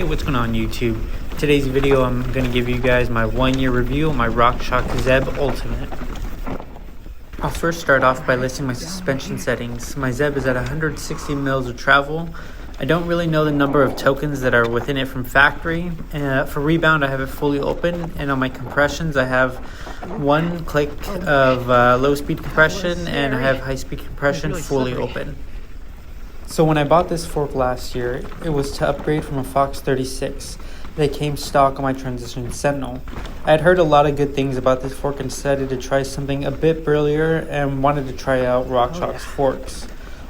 What's going on YouTube? Today's video I'm going to give you guys my 1-year review of my Rockshox Zeb Ultimate. I'll first start off by listing my suspension settings. My Zeb is at 160 mils of travel. I don't really know the number of tokens that are within it from factory. For rebound I have it fully open, and on my compressions I have 1 click of low speed compression and I have high speed compression fully open. So when I bought this fork last year, it was to upgrade from a Fox 36 that came stock on my Transition Sentinel. I had heard a lot of good things about this fork and decided to try something a bit burlier and wanted to try out Rockshox forks.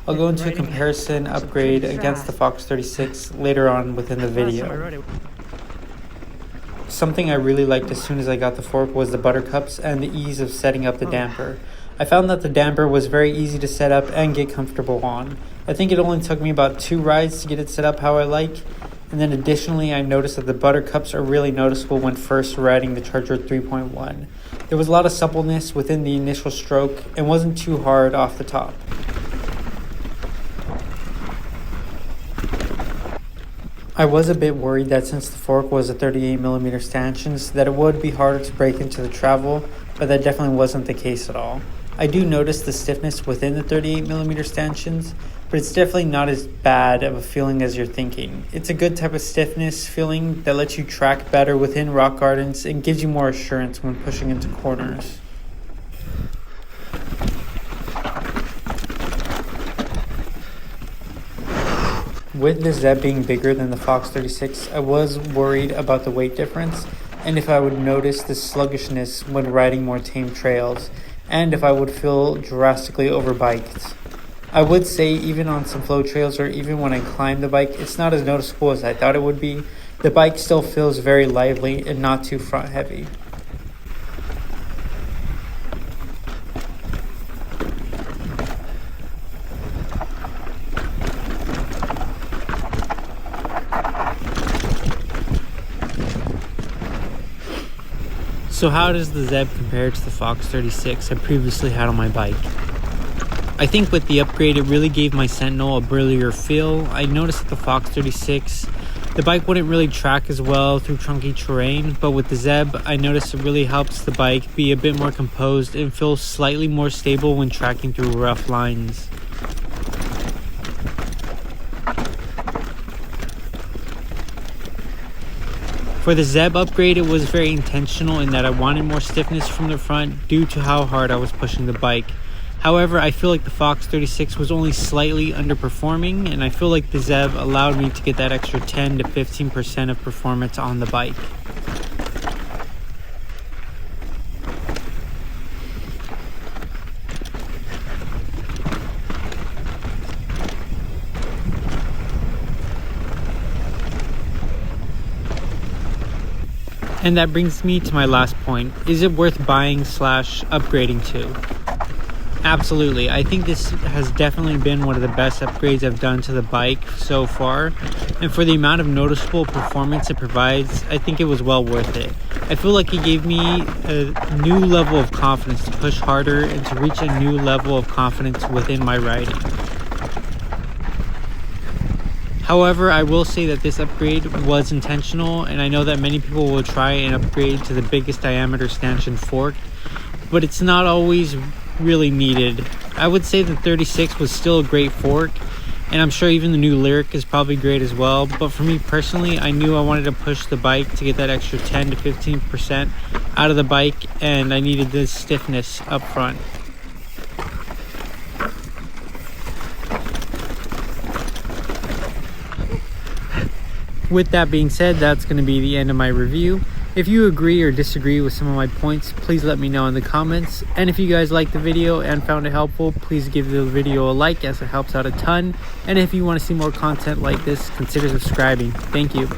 I'll go into a comparison upgrade against the Fox 36 later on within the video. Something I really liked as soon as I got the fork was the buttercups and the ease of setting up the damper. I found that the damper was very easy to set up and get comfortable on. I think it only took me about 2 rides to get it set up how I like. And then additionally, I noticed that the buttercups are really noticeable when first riding the Charger 3.1. There was a lot of suppleness within the initial stroke and wasn't too hard off the top. I was a bit worried that since the fork was a 38mm stanchions that it would be harder to break into the travel, but that definitely wasn't the case at all. I do notice the stiffness within the 38mm stanchions, but it's definitely not as bad of a feeling as you're thinking. It's a good type of stiffness feeling that lets you track better within rock gardens and gives you more assurance when pushing into corners. With the Zeb being bigger than the Fox 36, I was worried about the weight difference and if I would notice the sluggishness when riding more tame trails, and if I would feel drastically overbiked. I would say even on some flow trails or even when I climb the bike, it's not as noticeable as I thought it would be. The bike still feels very lively and not too front heavy. So how does the Zeb compare to the Fox 36 I previously had on my bike? I think with the upgrade it really gave my Sentinel a burlier feel. I noticed that the Fox 36, the bike wouldn't really track as well through chunky terrain, but with the Zeb I noticed it really helps the bike be a bit more composed and feel slightly more stable when tracking through rough lines. For the Zeb upgrade, it was very intentional in that I wanted more stiffness from the front due to how hard I was pushing the bike. However, I feel like the Fox 36 was only slightly underperforming, and I feel like the Zeb allowed me to get that extra 10 to 15% of performance on the bike. And that brings me to my last point. Is it worth buying / upgrading to? Absolutely. I think this has definitely been one of the best upgrades I've done to the bike so far. And for the amount of noticeable performance it provides, I think it was well worth it. I feel like it gave me a new level of confidence to push harder and to reach a new level of confidence within my riding. However, I will say that this upgrade was intentional, and I know that many people will try and upgrade to the biggest diameter stanchion fork, but it's not always really needed. I would say the 36 was still a great fork, and I'm sure even the new Lyric is probably great as well, but for me personally, I knew I wanted to push the bike to get that extra 10 to 15% out of the bike, and I needed this stiffness up front. With that being said, that's going to be the end of my review. If you agree or disagree with some of my points, please let me know in the comments. And if you guys liked the video and found it helpful, please give the video a like as it helps out a ton. And if you want to see more content like this, consider subscribing. Thank you.